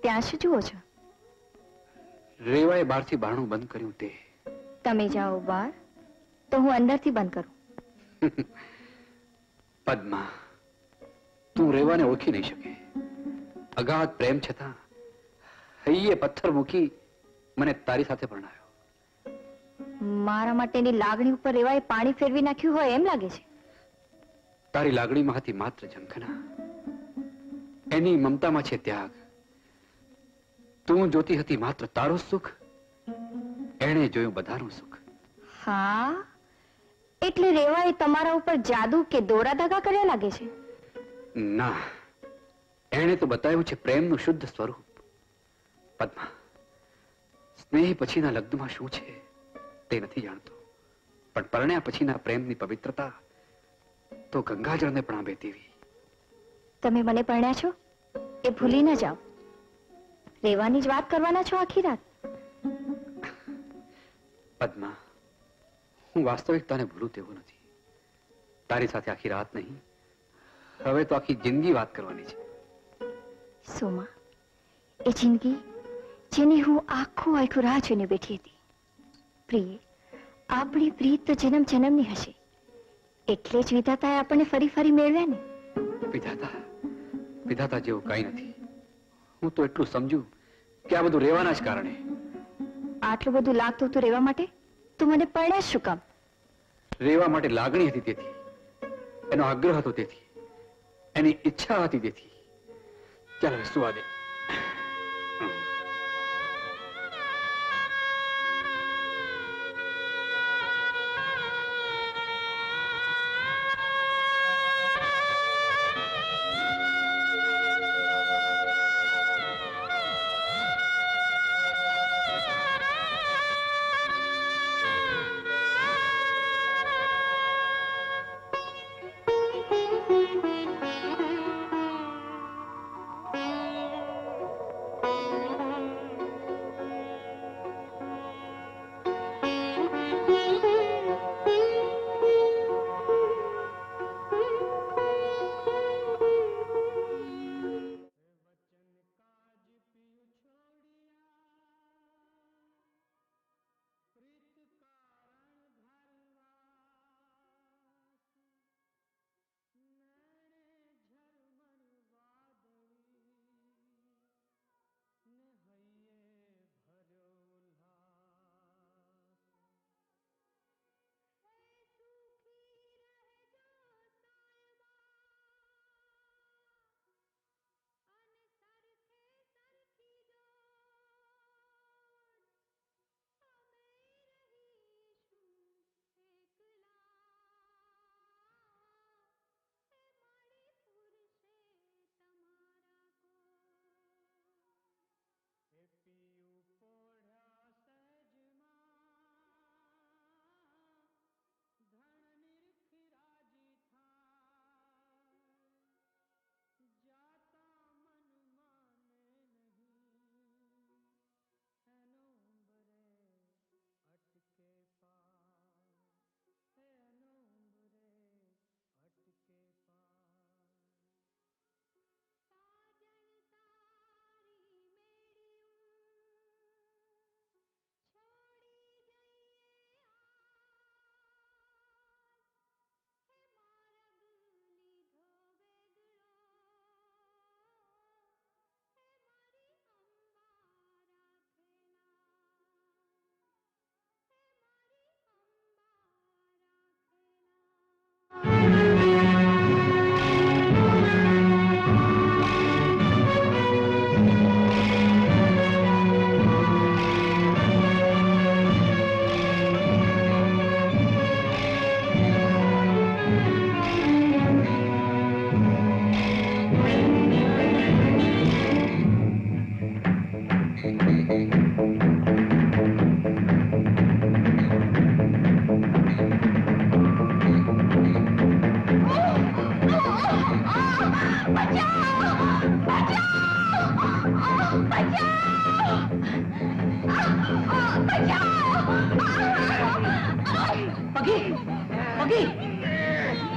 ત્યાં શું જુઓ છો? રેવાએ બહારથી બારણું બંધ કર્યું તે. તમે જાઓ બહાર તો હું અંદરથી બંધ કરું. પદ્મા, તું રેવાને ઓળખી નહીં શકે. અગાધ પ્રેમ છતાં હૈયે પથ્થર મૂકી મને તારી સાથે પરણાયો. મારા માટેની લાગણી ઉપર રેવાએ પાણી ફેરવી નાખ્યું હોય એમ લાગે છે. તારી લાગણીમાં હતી માત્ર ઝંખના, એની મમતામાં છે ત્યાગ. તું જોતી હતી માત્ર તારું સુખ, એણે જોયું બધાનું સુખ. હા, એટલે રેવાએ તમારા ઉપર જાદુ કે દોરા ધાગા કર્યા લાગે છે. ના, એણે તો બતાવ્યું છે પ્રેમનું શુદ્ધ સ્વરૂપ. પદ્મા, સ્નેહ પછીના લગ્નમાં શું છે તે નથી જાણતો, પણ પરણ્યા પછીના પ્રેમની પવિત્રતા તો ગંગાજળને પણ આંબે તેવી. તમે મને પરણ્યા છો એ ભૂલી ન જાઓ. રેવાની જ વાત કરવાના છો આખી રાત. પદ્મા, હું વાસ્તવિકતાને ભૂલું તેવું નથી. તારી સાથે આખી રાત નહીં, હવે તો આખી જિંદગી વાત કરવાની છે. સોમા, એ જિંદગી જેની હું આખું રાહ જોઈને બેઠી હતી. પ્રિય, આપણી પ્રીત તો જન્મ જન્મની હશે, એટલે જ વિધાતાએ આપણને ફરી ફરી મેળવ્યા ને. વિધાતા જેવું કઈ નથી. હું તો એટલું સમજુ કે આ બધું રહેવાના જ કારણે. આટલું બધું લાગતું હતું રહેવા માટે તું મને પરણ્યા શું કામ? રહેવા માટે લાગણી હતી તેથી, એનો આગ્રહ હતો તેથી, એની ઈચ્છા હતી તેથી. ચાલ હવે સુવા દે.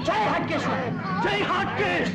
जय हाटकेश्वर, जय हाटकेश।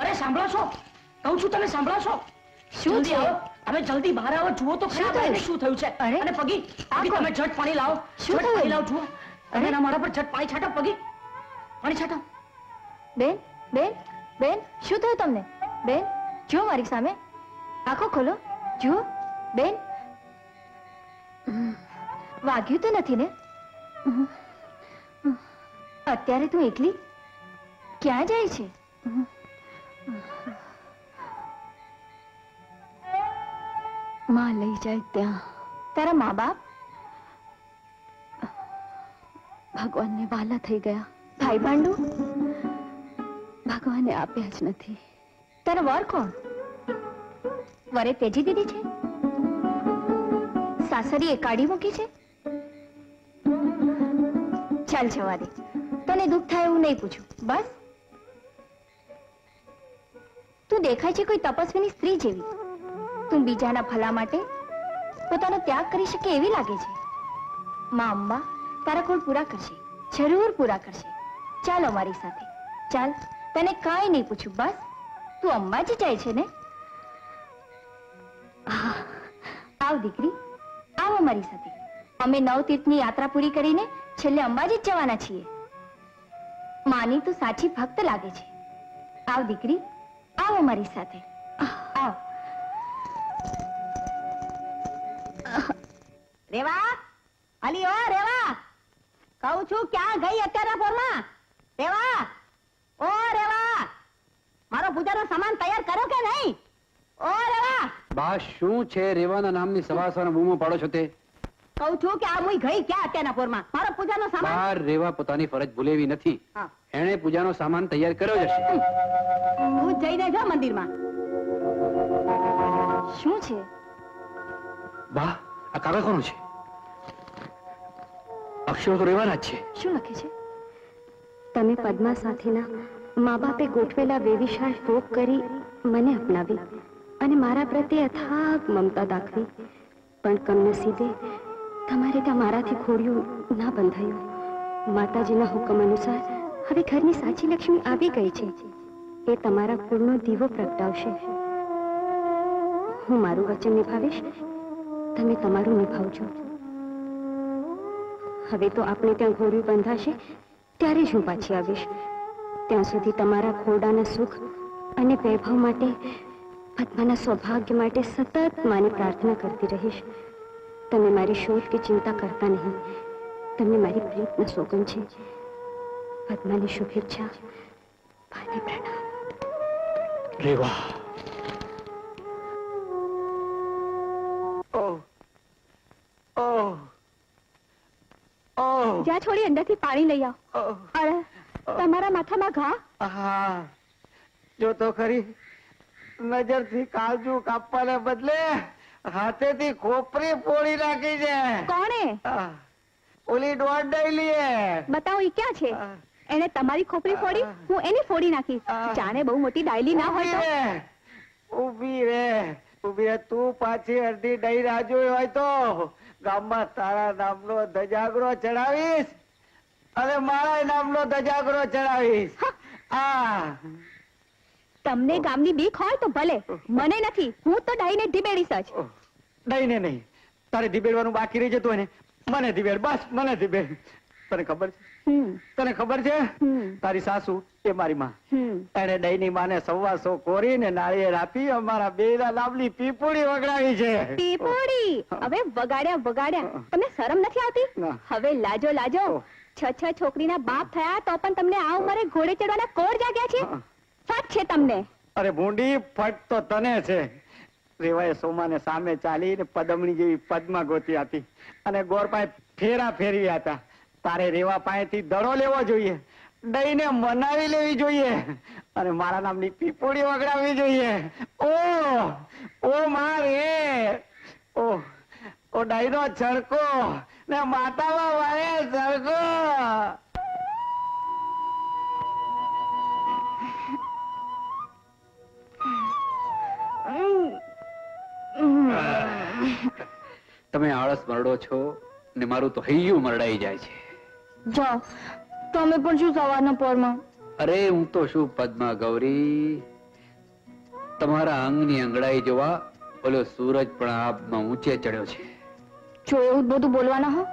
અરે સાંભળો છો, કહું છું તમે સાંભળો છો? શું જલ્દી છે? આવો, હવે જલ્દી બહાર આવો, જુઓ તો ખરા શું થયું? ભાઈને શું થયું છે. અરે, અને પગી આ પગી, કોણ? તમે ઝટ પાણી લાવો, શું ઝટ પાણી થયું? લાવો, જુઓ. અરે. તમે મારા પર ઝટ પાણી છાંટો, પગી પાણી છાંટો. બેન બેન બેન, શું થયું તમને? બેન, જુઓ મારી સામે, આંખો ખોલો, જુઓ. બેન, વાગ્યું તો નથી ને? અત્યારે તું એકલી ક્યાં જાય છે? માં લઈ જાય ત્યાં. તારા મા બાપ ભગવાનને વાલા થઈ ગયા. ભાઈ ભાંડુ ભગવાને આપ્યા જ નથી. તારો વર કોણ? વરે તેજી દીધી છે? સાસરીએ કાઢી મૂકી છે? ચાલ જવા દે, તને દુઃખ થાય એવું નહીં પૂછું. બસ, તું દેખાય છે કોઈ તપસ્વીની સ્ત્રી જેવી. તું બીજાના ભલા માટે પોતાનો ત્યાગ કરી શકે એવી લાગે છે. માં અંબા તારા કોલ પૂરા કરશે, જરૂર પૂરા કરશે. ચાલ અમારી સાથે, ચાલ, તને કાંઈ નહીં પૂછું. બસ, તું અંબાજી જાય છે ને? આવ દીકરી, આવ અમારી સાથે. અમે 9 તીર્થની યાત્રા પૂરી કરીને છેલ્લે અંબાજી જ જવાના છીએ. માની તું સાચી ભક્ત લાગે છે. આવ દીકરી, આવ અમારી સાથે, આવ. રેવા, અલી ઓ રેવા, કહું છું ક્યાં ગઈ અત્યારના પોરમાં? રેવા, ઓ રેવા, મારો પૂજાનો સામાન તૈયાર કર્યો કે નહીં? ઓ રેવા, બા, શું છે રેવાના નામની સવાસવાના બૂમો પાડો છો તે? કહું છું કે આ મુઈ ગઈ ક્યાં અત્યારના પોરમાં? મારો પૂજાનો સામાન. બા, રેવા પોતાની ફરજ ભૂલેવી નથી. હા. એણે પૂજાનો સામાન તૈયાર કર્યો જ હશે. તું જઈને જો મંદિરમાં. શું છે? બા, આ કાગળ કોનું છે? અક્ષરો તો રેવાના જ છે. શું લખે છે? તમે પદ્મા સાથેના મા બાપે ગોઠવેલા વેવિશાળ ભોગ કરી મને અપનાવી અને મારા પ્રત્યે અથાગ મમતા દાખવી, પણ કમનસીબે તમારે ત્યાં મારાથી ખોડિયું ના બંધાયું. માતાજીના હુકમ અનુસાર હવે ઘરની સાચી લક્ષ્મી આવી ગઈ છે. એ તમારા કુળનો દીવો પ્રગટાવશે. હું મારું વચન નિભાવીશ, તમે તમારું નિભાવજો. હવે તો આપણે ત્યાં ઘોડિયું બંધાશે ત્યારે જ હું પાછી આવીશ. ત્યાં સુધી તમારા ખોડાના સુખ અને વૈભવ માટે, પદ્માના સૌભાગ્ય માટે સતત માને પ્રાર્થના કરતી રહીશ. તમે મારી શોધ કે ચિંતા કરતા નહીં. તમને મારી પ્રીતના સોગંદ છે. પદ્માની શુભેચ્છા, ભાને પ્રણામ. રેવા, જા છોડી અંદરથી પાણી લઈ આવ. અરે, તમારા માથામાં ઘા? હા, જો તો ખરી, નજરથી કાજુ કાપવાને બદલે હાથેથી ખોપરી પોળી નાખી છે. કોણે? ઓલી દોડેલીએ. બતાવો, ઈ ક્યાં છે? એને તમારી ખોપરી ફોડી, હું એની ફોડી નાખીશ. જાણે બહુ મોટી ડાયલી ના હોય તો. ઊભી રે, ઊભી રે. તું પાછી અડધી દઈ રાજુ હોય તો ગામમાં તારા નામનો ધજાગરો ચડાવીશ અને મારા નામનો ધજાગરો ચડાવીશ. આ તમને ગામની બીક હોય તો ભલે, મને નથી. હું તો ડાઈને ધીબેડીશ જ. નહીં ને નહીં, તારે ધીબેડવાનું બાકી રહી જતું હોય ને, મને ધીબેડ, બસ મને ધીબેડ. તને ખબર છે? તને ખબર છે? તારી સાસુ એ મારી માં. એને દઈની માને 125 કોરીને નાળિયેર આપી અમારા બેયના નામની પીપુડી વગડાવી છે. પીપોડી હવે વગાડ્યા વગાડ્યા, તમને શરમ નથી આવતી? ના. હવે લાજો લાજો, છ છોકરીના બાપ થયા તો પણ તમને આ ઉંમરે ઘોડે ચડવાના કોર જાગ્યા છે? સાચ છે તમને? અરે ભૂંડી, ફટ તો તને છે. રેવાએ સોમાને સામે ચાલીને પદમણી જેવી પદ્મા ગોતી હતી અને ગોરપાએ ફેરા ફેરવ્યા હતા. તારે રેવા પાસેથી દડો લેવો જોઈએ, દઈને મનાવી લેવી જોઈએ અને મારા નામની પીપોડી વગડાવવી જોઈએ. ઓ મારે ઓ ડાયનો છડકો ને માતામાં વાળે છડકો. તમે આળસ મરડો છો ને મારું તો હૈયું મરડાઈ જાય છે. જાઓ, તમે પણ શું સવારના પોરમાં? અરે હું તો શું પદ્મા ગૌરી, તમારા અંગની અંગડાઈ જોવા ઓલો સૂરજ પણ આબમાં ઊંચે ચડ્યો છે. જો એવું બધું બોલવાના હો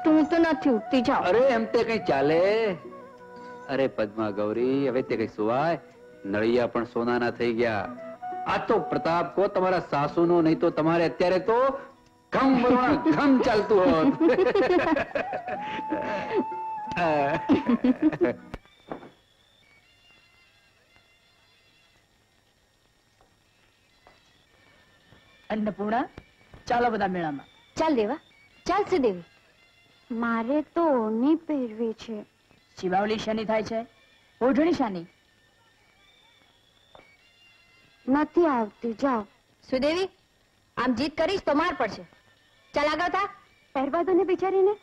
તો હું તો નથી ઉઠતી. જાઓ. અરે એમ તે કઈ ચાલે? અરે પદ્મા ગૌરી, હવે તે કઈ સુવાય? નળિયા પણ સોનાના થઈ ગયા. આ તો પ્રતાપ કો તમારા સાસુનો, નહીં તો તમારે અત્યારે તો ઘમ બરવા ઘમ ચાલતું હોત. અન્નપૂર્ણા, ચાલો બધા મેળામાં. ચાલ દેવા, ચાલ શ્રીદેવી. મારે તો ઓઢણી પહેરવી છે. શિવાવલી શાની થાય છે? ઓઢણી શાની? નથી આવતી. જાઓ. સુદેવી, આમ જીત કરીશ તો માર પડશે. ચાલ આગળ થા. પહેરવા દો ને બિચારીને.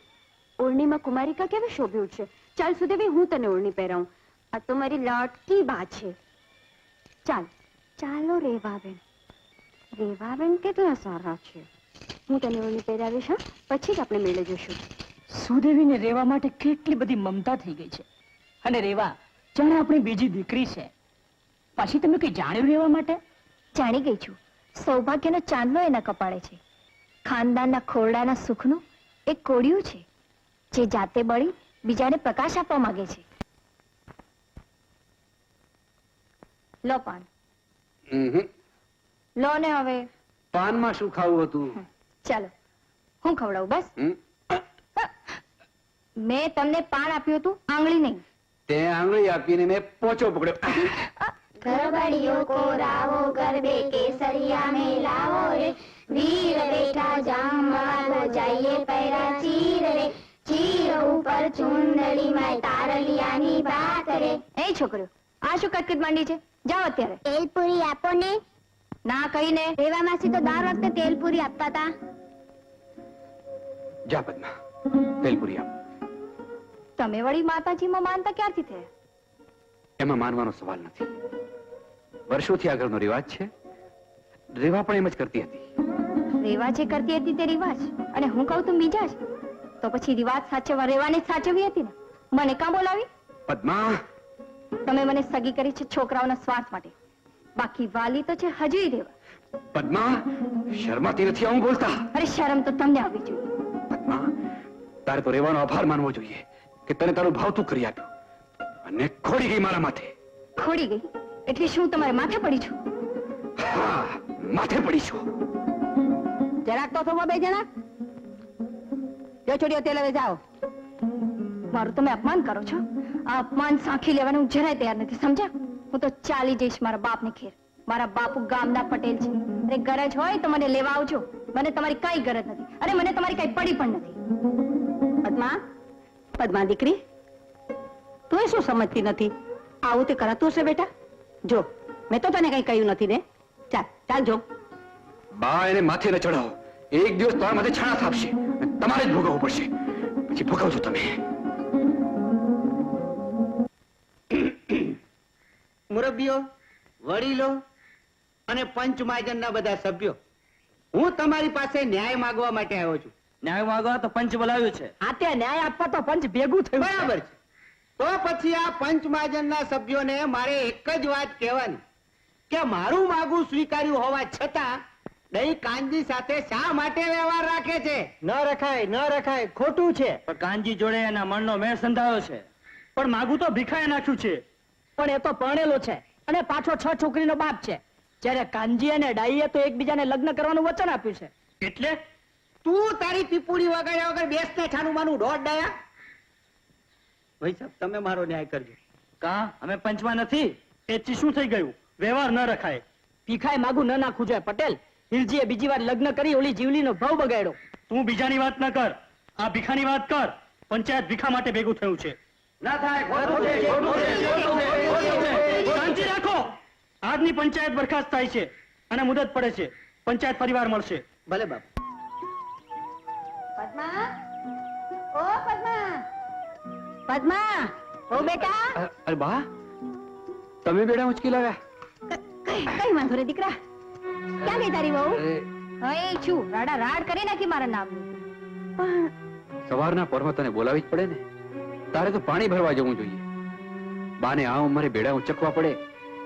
ઓઢણીમાં કુમારિકા કેવી શોભ્યું છે. ચાલ સુદેવી, હું તને ઓઢણી પહેરાવું. આ તો મારી લાડકી બા છે. ચાલ. ચાલો રેવાબેન. રેવાબેન કેટલા સારા છે. હું તને ઓઢણી પહેરાવીશ. હા, પછી જ આપણે મેળે જઈશું. સુદેવીને રેવા માટે કેટલી બધી મમતા થઈ ગઈ છે. અને રેવા જાણે આપણી બીજી દીકરી છે. પાછી તમે કઈ જાણ્યું રેવા માટે? જાણી ગઈ છું. સૌભાગ્યનો ચાંદલો એના કપાળે છે. ખાનદાનના ખોરડાના સુખનું એક કોડિયું છે જે જાતે બળી બીજાને પ્રકાશ આપવા માંગે છે. લો પાન. લો ને હવે. પાનમાં શું ખાવું હતું? ચાલો, હું ખવડાવું. બસ. મેં તમને પાન આપ્યું હતું, આંગળી નહીં. તે આંગળી આપીને મેં પોચો પકડ્યો. ગરબડિયો કોરાવો ગરબે કેસરિયા में लावो रे वीर बेटा जामवालो जाइए पैरा चीर रे चीर ऊपर चुंदड़ी में तारलियानी बात रे. એ છોકરો, આ શું કટકટ માંડી છે? જાઓ અત્યારે. તેલપુરી આપો ને. ના કહીને. રેવા માસી તો દર વખતે તેલપુરી આપતા હતા. જા પદ્મા, તેલપુરી આપ. તમે વળી માતાજીમાં માનતા ક્યારથી થયા? એમાં માનવાનો સવાલ નથી. વર્ષોથી આગળનો રિવાજ છે. રેવા પણ એમ જ કરતી હતી. રેવા જે કરતી હતી તે રિવાજ, અને હું કહું તું બીજા જ. તો પછી રિવાજ સાચવવા રેવાને જ સાચવી હતી ને. મને કાં બોલાવી? પદ્મા, તમે મને સગી કરી છે છોકરાઓના સ્વાર્થ માટે. બાકી વાલી તો છે હજુય રેવા. પદ્મા, શરમાતી નથી આવું બોલતા? અરે શરમ તો તમને આવવી જોઈએ. પદ્મા, તારે તો રેવાનો આભાર માનવો જોઈએ કે તને તારું ભાવતું કરી આપ્યું અને ખોડી ગઈ મારા માથે. ખોડી ગઈ એટલે શું તમારે માથે પડી છું? હા, માથે પડી છું. જરાક તો થોડો બે જણા જો છોડીઓ તેલ હવે જાઓ. મારું તમે અપમાન કરો છો. આ અપમાન સાંખી લેવાનું હું જરાય તૈયાર નથી, સમજ્યા? હું તો ચાલી જઈશ મારા બાપને ઘેર. મારા બાપુ ગામના પટેલ છે. અને ગરજ હોય તો મને લેવા આવજો. મને તમારી કઈ ગરજ નથી અને મને તમારી કઈ પડી પણ નથી. પદ્મા, પદ્મા દીકરી, તું શું સમજતી નથી? આવું તે કરાતું હશે બેટા. જો મેં તો તને કઈ કહ્યું નથી ને. ચાલ ચાલ જો. બા, એને માથે ન ચડાવો. એક દિવસ તમારા માથે છાણા થાપશે. તમારે જ ભોગવવું પડશે. પછી ભોગવજો તમે. મુરબ્બીઓ, વડીલો અને પંચમહાજનના બધા સભ્યો, હું તમારી પાસે ન્યાય માંગવા માટે આવ્યો છું. ન્યાય માંગવા તો પંચ બોલાવ્યું છે. આ ત્યાં ન્યાય આપવા તો પંચ ભેગું થયું. બરાબર છે. તો પછી આ પંચમહાજનના સભ્યોને મારે એક જ વાત કહેવાની કે મારું માગું સ્વીકાર્યું હોવા છતાં દહીં કાનજી સાથે શા માટે વ્યવહાર રાખે છે? ન રખાય, ન રખાય, ખોટું છે. પણ કાનજી જોડે એના મનનો મેળ સંધાયો છે. પણ માગું તો ભીખાએ નાખ્યું છે. પણ એ તો પરણેલો છે અને પાછો 6 છોકરીનો બાપ છે. જ્યારે કાનજી અને ડાઈએ તો એકબીજાને લગ્ન કરવાનું વચન આપ્યું છે. એટલે તું તારી પીપુડી વગાડ્યા વગર બેસને છાનું માનું દોઢ ડાયા. ભાઈ સાહેબ તમે મારો ન્યાય કરજો. કા અમે પંચમાં નથી? એ ચી શું થઈ ગયું? વ્યવહાર ન રખાય. ભીખાય માગું ન નાખવું જોઈએ પટેલ. હિરજીએ બીજી વાર લગ્ન કરી ઓલી જીવલીનો ભાવ બગાડ્યો. તું બીજાની વાત ન કર, આ ભીખાની વાત કર. પંચાયત ભીખા માટે ભેગું થયું છે. ના થાય, ખોટું છે, ખોટું છે, ખોટું છે, ખોટું છે. શાંતિ રાખો. આજની પંચાયત બરખાસ્ત થાય છે અને મુદત પડે છે. પંચાયત ફરીવાર મળશે. ભલે બાપ. પદ્મા, ઓ પદ્મા, પદ્મા, ઓ બેટા. અરે બા, તમે બેડા ઉચકી લાવ્યા? કઈ વાંધો રે દીકરા. ક્યાં ગઈ તારી વહુ? અરે અહીં છું, રાડા રાડ કરી નાખી મારા નામની. પણ સવારના પરમાં તને બોલાવી જ પડે ને. તારે તો પાણી ભરવા જવું જોઈએ. બાને આ ઉંમરે બેડા ઉચકવા પડે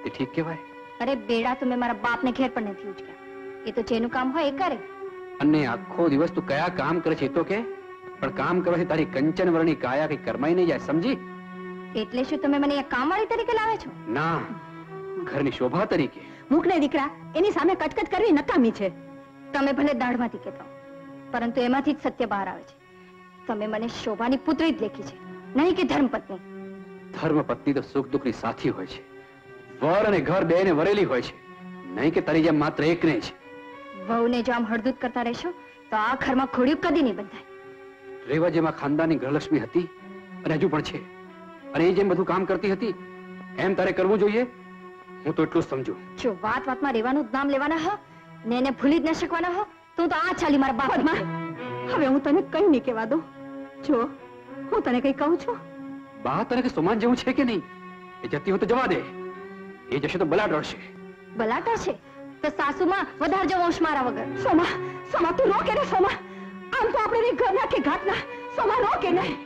તે ઠીક કહેવાય? અરે બેડા તો મેં મારા બાપને ઘેર પણ નથી ઉચક્યા. એ તો જેનું કામ હોય એ કરે. અને આખો દિવસ તું કયા કામ કરે છે એ તો કે. પણ કામ કરવાથી તારી કંચન વર્ણી કાયા કઈ કરમાઈ નહીં જાય, સમજી? એટલે શું તમે મને અહીંયા કામવાળી તરીકે લાવે છો? ના, ઘરની શોભા તરીકે. મૂક ને દીકરા, એની સામે કચકચ કરવી નકામી છે. તમે ભલે દાઢમાંથી કહેતા હો, પરંતુ એમાંથી જ સત્ય બહાર આવે છે. તમે મને શોભાની પુત્રી જ લેખી છે, નહીં કે ધર્મપત્ની. ધર્મ પત્ની તો સુખ દુઃખની સાથી હોય છે. વર અને ઘર બેને વરેલી હોય છે, નહીં કે તારી જેમ માત્ર એક નહીં છે. વહુને જો આમ હળદૂત કરતા રહેશો તો આ ઘરમાં ખોડિયું કદી નહીં બંધાય. રેવા જેમાં ખાનદાની ગૃહલક્ષ્મી હતી અને હજુ પણ છે, અને એ જેમ બધું કામ કરતી હતી એમ તારે કરવું જોઈએ. હું તો એટલું જ સમજુ. જો વાત વાતમાં રહેવાનું જ નામ લેવાના હો ને એને ભૂલી જ ન શકવાના હો તો હું તો આ ચાલી મારા બાપ. પદ્મા, હવે હું તને કઈ નહીં કહેવા દઉં. જો હું તને કઈ કહું છું. બા, તને કે સમાન જેવું છે કે નહીં? એ જતી હોય તો જવા દે. એ જશે તો બલા ડરશે. બલાટા છે તો સાસુમાં વધારે જો વંશ મારા વગર. સોમા, સોમા તું નો કે રે સોમા. આમ તો આપણે ઘરના કે ઘાટના સોમા નો કે નહીં.